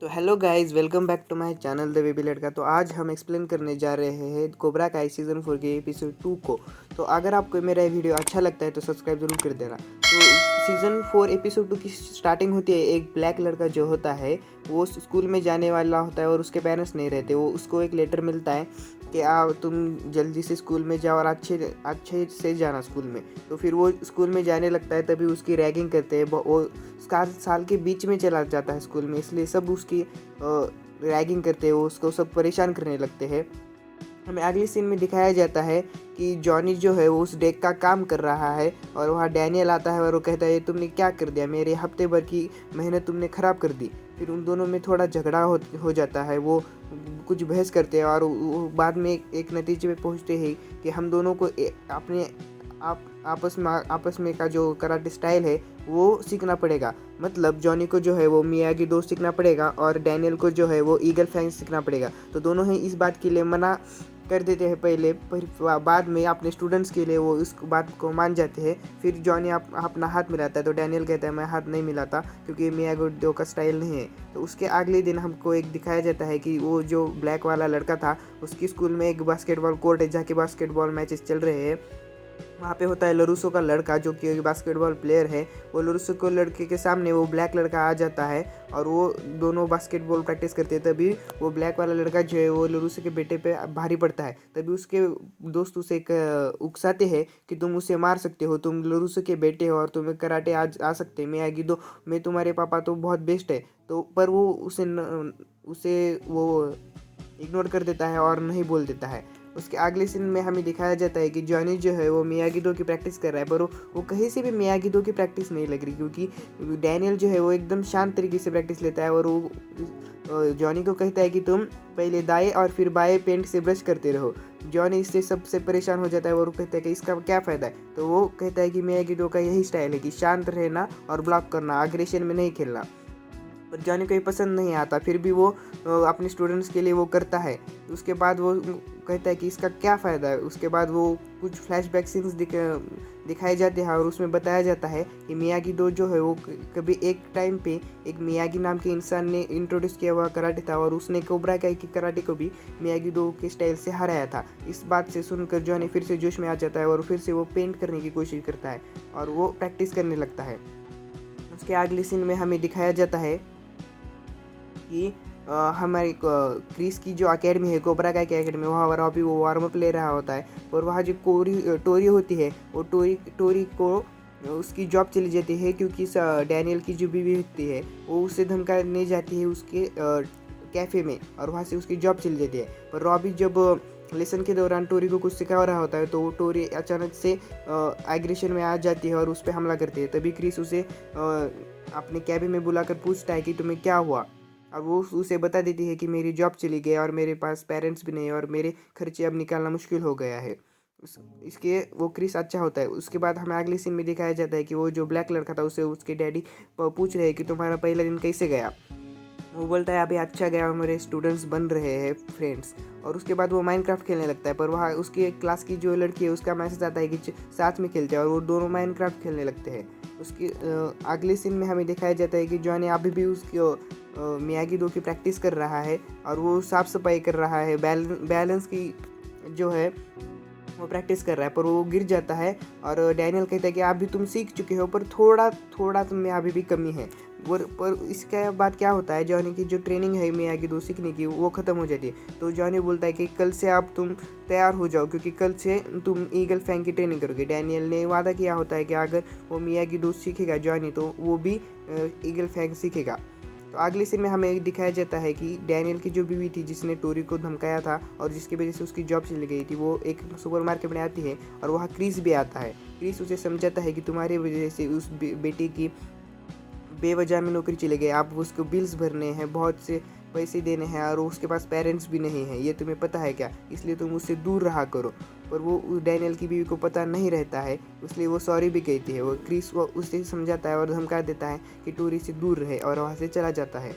तो hello guys, welcome back to my channel the baby लड़का। तो आज हम एक्सप्लेन करने जा रहे हैं कोबरा काई सीज़न 4 के एपिसोड 2 को। तो अगर आपको मेरा ये वीडियो अच्छा लगता है तो सब्सक्राइब जरूर कर देना। तो सीज़न 4 एपिसोड 2 की स्टार्टिंग होती है। एक ब्लैक लड़का जो होता है वो स्कूल में जाने वाला होता है और उसके पेरेंट्स नहीं रहते। वो उसको एक लेटर मिलता है कि तुम जल्दी से स्कूल में जाओ और अच्छे अच्छे से जाना स्कूल में। तो फिर वो स्कूल में जाने लगता है, तभी उसकी रैगिंग करते हैं। वो साल के बीच में चला जाता है स्कूल में, इसलिए सब उसकी रैगिंग करते हैं, वो उसको सब परेशान करने लगते हैं। हमें अगले सीन में दिखाया जाता है कि जॉनी जो है वो उस डेक का काम कर रहा है और वहाँ डैनियल आता है और वो कहता है तुमने क्या कर दिया, मेरे हफ्ते भर की मेहनत तुमने ख़राब कर दी। फिर उन दोनों में थोड़ा झगड़ा हो जाता है। वो कुछ बहस करते हैं और वो बाद में एक नतीजे पे पहुँचते हैं कि हम दोनों को अपने आपस में का जो कराटे स्टाइल है वो सीखना पड़ेगा। मतलब जॉनी को जो है वो मियागी दो सीखना पड़ेगा और डैनियल को जो है वो ईगल फैंग सीखना पड़ेगा। तो दोनों ही इस बात के लिए मना कर देते हैं पहले, पर बाद में अपने स्टूडेंट्स के लिए वो इस बात को मान जाते हैं। फिर जॉनी अपना हाथ मिलाता है तो डैनियल कहता है मैं हाथ नहीं मिलाता क्योंकि मियागी दो का स्टाइल नहीं है। तो उसके अगले दिन हमको एक दिखाया जाता है कि वो जो ब्लैक वाला लड़का था उसकी स्कूल में एक बास्केटबॉल कोर्ट है जहाँ के बास्केटबॉल मैचेस चल रहे हैं। वहाँ पे होता है लरूसो का लड़का जो कि बास्केटबॉल प्लेयर है। वो लरूसो को लड़के के सामने वो ब्लैक लड़का आ जाता है और वो दोनों बास्केटबॉल प्रैक्टिस करते हैं। तभी वो ब्लैक वाला लड़का जो है वो लरूसो के बेटे पे भारी पड़ता है। तभी उसके दोस्त उसे उकसाते हैं कि तुम उसे मार सकते हो, तुम लरूसो के बेटे हो और तुम्हें कराटे आ सकते हैं। मैं आगे दो, मैं तुम्हारे पापा तो बहुत बेस्ट है। तो पर वो उसे वो इग्नोर कर देता है और नहीं बोल देता है। उसके अगले सीन में हमें दिखाया जाता है कि जॉनी जो है वो मियागी दो की प्रैक्टिस कर रहा है, पर वो कहीं से भी मियागी दो की प्रैक्टिस नहीं लग रही क्योंकि डैनियल जो है वो एकदम शांत तरीके से प्रैक्टिस लेता है और वो जॉनी को कहता है कि तुम पहले दाएं और फिर बाएं पेंट से ब्रश करते रहो। जॉनी इससे सबसे परेशान हो जाता है और वो कहता है कि इसका क्या फ़ायदा है। तो वो कहता है कि मियागी दो का यही स्टाइल है कि शांत रहना और ब्लॉक करना, अग्रेशन में नहीं खेलना। पर जॉनी को ये पसंद नहीं आता, फिर भी वो अपने स्टूडेंट्स के लिए वो करता है। उसके बाद वो कहता है कि इसका क्या फ़ायदा है। उसके बाद वो कुछ फ्लैशबैक सीन्स दिखाए जाते हैं और उसमें बताया जाता है कि मियागी दो जो है वो कभी एक टाइम पे एक मियागी नाम के इंसान ने इंट्रोड्यूस किया हुआ कराटे था और उसने कोबरा काई की कराटे को भी मियागी दो के स्टाइल से हराया था। इस बात से सुनकर जॉनी फिर से जोश में आ जाता है और फिर से वो पेंट करने की कोशिश करता है और वो प्रैक्टिस करने लगता है। उसके अगले सीन में हमें दिखाया जाता है कि हमारी क्रिस की जो एकेडमी है, कोबरा का एकेडमी, वहाँ रॉबी वो वार्म अप ले रहा होता है और वहाँ जो टोरी होती है वो टोरी को उसकी जॉब चली जाती है क्योंकि डैनियल की जो बीवी होती है वो उसे धमकाने जाती है उसके कैफ़े में और वहाँ से उसकी जॉब चली जाती है। पर रॉबी जब लेसन के दौरान टोरी को कुछ सिखा रहा होता है तो वो टोरी अचानक से एग्रेशन में आ जाती है और उस पर हमला करती है। तभी क्रिस उसे अपने कैबिन में बुलाकर पूछता है कि तुम्हें क्या हुआ। और वो उसे बता देती है कि मेरी जॉब चली गई और मेरे पास पेरेंट्स भी नहीं और मेरे खर्चे अब निकालना मुश्किल हो गया है। इसके वो क्रिस अच्छा होता है। उसके बाद हमें अगले सीन में दिखाया जाता है कि वो जो ब्लैक लड़का था उसे उसके डैडी पूछ रहे हैं कि तुम्हारा पहला दिन कैसे गया। वो बोलता है अभी अच्छा गया और मेरे स्टूडेंट्स बन रहे हैं फ्रेंड्स। और उसके बाद वो माइनक्राफ्ट खेलने लगता है, पर वहाँ उसकी क्लास की जो लड़की है उसका मैसेज आता है कि साथ में खेलते हैं और वो दोनों माइनक्राफ्ट खेलने लगते हैं। उसकी अगले सीन में हमें दिखाया जाता है कि जॉनी अभी भी उसकी मियागी दो की प्रैक्टिस कर रहा है और वो साफ़ सफाई कर रहा है, बैलेंस की जो है वो प्रैक्टिस कर रहा है। पर वो गिर जाता है और डैनियल कहता है कि आप भी तुम सीख चुके हो पर थोड़ा थोड़ा तुम में अभी भी कमी है। पर इसके बाद क्या होता है, जॉनी की जो ट्रेनिंग है मियागी दो सीखने की वो ख़त्म हो जाती है। तो जॉनी बोलता है कि कल से आप तुम तैयार हो जाओ क्योंकि कल से तुम ईगल फैंग की ट्रेनिंग करोगे। डैनियल ने वादा किया होता है कि अगर वो मियागी दो सीखेगा जॉनी तो वो भी ईगल फैंग सीखेगा। तो अगले सीन में हमें दिखाया जाता है कि डैनियल की जो बीवी थी जिसने टोरी को धमकाया था और जिसकी वजह से उसकी जॉब चली गई थी, वो एक सुपरमार्केट में आती है और वहाँ क्रिस भी आता है। क्रिस उसे समझाता है कि तुम्हारी वजह से उस बेटी की बेवजह में नौकरी चले गए, आप उसको बिल्स भरने हैं, बहुत से पैसे देने हैं और उसके पास पेरेंट्स भी नहीं हैं, ये तुम्हें पता है क्या, इसलिए तुम उससे दूर रहा करो। पर वो डैनियल की बीवी को पता नहीं रहता है, इसलिए वो सॉरी भी कहती है। वो क्रिस वो उसे समझाता है और धमका देता है कि टोरी से दूर रहे और वहाँ से चला जाता है।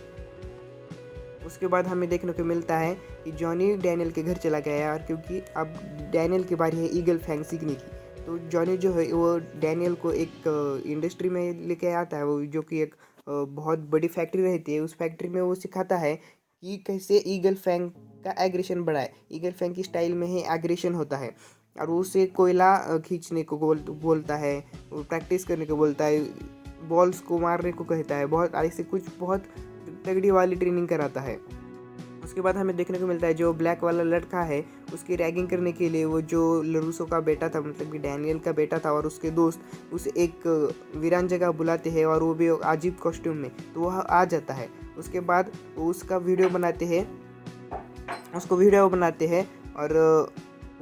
उसके बाद हमें देखने को मिलता है कि जॉनी डैनियल के घर चला गया है और क्योंकि अब डैनियल की बारी है ईगल फैंग सीखने की। तो जॉनी जो है वो डैनियल को एक इंडस्ट्री में लेके आता है, वो जो कि एक बहुत बड़ी फैक्ट्री रहती है। उस फैक्ट्री में वो सिखाता है कि कैसे ईगल फैंग का एग्रेशन बढ़ाए। ईगल फैंग की स्टाइल में ही एग्रेशन होता है और वो उसे कोयला खींचने को बोलता है, प्रैक्टिस करने को बोलता है, बॉल्स को मारने को कहता है, बहुत ऐसे कुछ बहुत तगड़ी वाली ट्रेनिंग कराता है। उसके बाद हमें देखने को मिलता है जो ब्लैक वाला लड़का है उसकी रैगिंग करने के लिए वो जो लरूसो का बेटा था, मतलब कि डैनियल का बेटा था, और उसके दोस्त उसे एक वीरान जगह बुलाते हैं और वो भी अजीब कॉस्ट्यूम में, तो वह आ जाता है। उसके बाद वो उसका वीडियो बनाते हैं, उसको वीडियो बनाते हैं और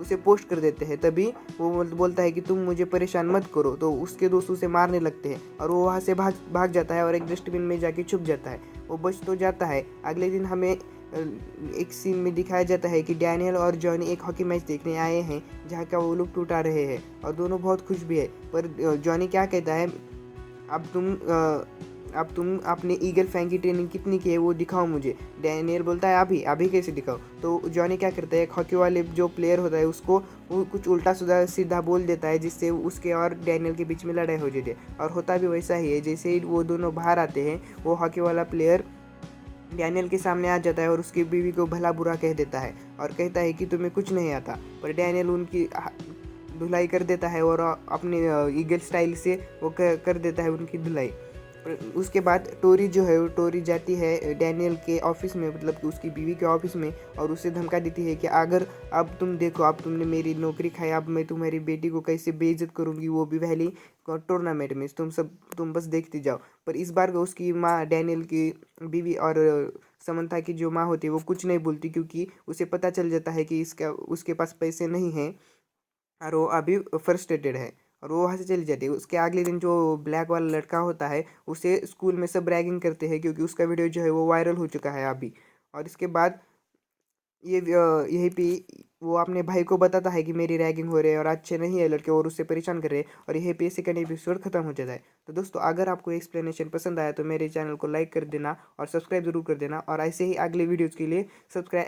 उसे पोस्ट कर देते हैं। तभी वो बोलता है कि तुम मुझे परेशान मत करो, तो उसके दोस्त उसे मारने लगते हैं और वो वहाँ से भाग जाता है और एक डस्टबिन में जाके छुप जाता है। वो बच तो जाता है। अगले दिन हमें एक सीन में दिखाया जाता है कि डैनियल और जॉनी एक हॉकी मैच देखने आए हैं जहाँ का वो लोग टूटा रहे हैं और दोनों बहुत खुश भी है। पर जॉनी क्या कहता है, अब तुम अपने ईगल फैंग की ट्रेनिंग कितनी की है वो दिखाओ मुझे। डैनियल बोलता है अभी अभी कैसे दिखाओ। तो जॉनी क्या करता है, हॉकी वाले जो प्लेयर होता है उसको वो कुछ उल्टा सीधा बोल देता है जिससे उसके और डैनियल के बीच में लड़ाई हो जाती है। और होता भी वैसा ही है। जैसे ही वो दोनों बाहर आते हैं वो हॉकी वाला प्लेयर डैनियल के सामने आ जाता है और उसकी बीवी को भला बुरा कह देता है और कहता है कि तुम्हें कुछ नहीं आता। पर डैनियल उनकी धुलाई कर देता है और अपने ईगल स्टाइल से वो कर देता है उनकी धुलाई। उसके बाद टोरी जो है वो टोरी जाती है डैनियल के ऑफिस में, मतलब कि उसकी बीवी के ऑफिस में, और उसे धमका देती है कि अगर अब तुम देखो, अब तुमने मेरी नौकरी खाई, अब मैं तुम्हारी बेटी को कैसे बेइज्जत करूंगी वो भी पहली टूर्नामेंट में, तुम बस देखते जाओ। पर इस बार उसकी माँ डैनियल की बीवी और समंथा की जो माँ होती है वो कुछ नहीं बोलती, क्योंकि उसे पता चल जाता है कि इसका उसके पास पैसे नहीं हैं और वो अभी फ्रस्ट्रेटेड है और वो वहाँ से चली जाती है। उसके अगले दिन जो ब्लैक वाला लड़का होता है उसे स्कूल में सब रैगिंग करते हैं क्योंकि उसका वीडियो जो है वो वायरल हो चुका है अभी। और इसके बाद यहीं पे वो अपने भाई को बताता है कि मेरी रैगिंग हो रही है और अच्छे नहीं है लड़के और उससे परेशान कर रहे हैं, और यहीं पे सेकंड एपिसोड खत्म हो जाता है। तो दोस्तों अगर आपको एक्सप्लेनेशन पसंद आया तो मेरे चैनल को लाइक कर देना और सब्सक्राइब जरूर कर देना, और ऐसे ही अगले वीडियोज़ के लिए सब्सक्राइब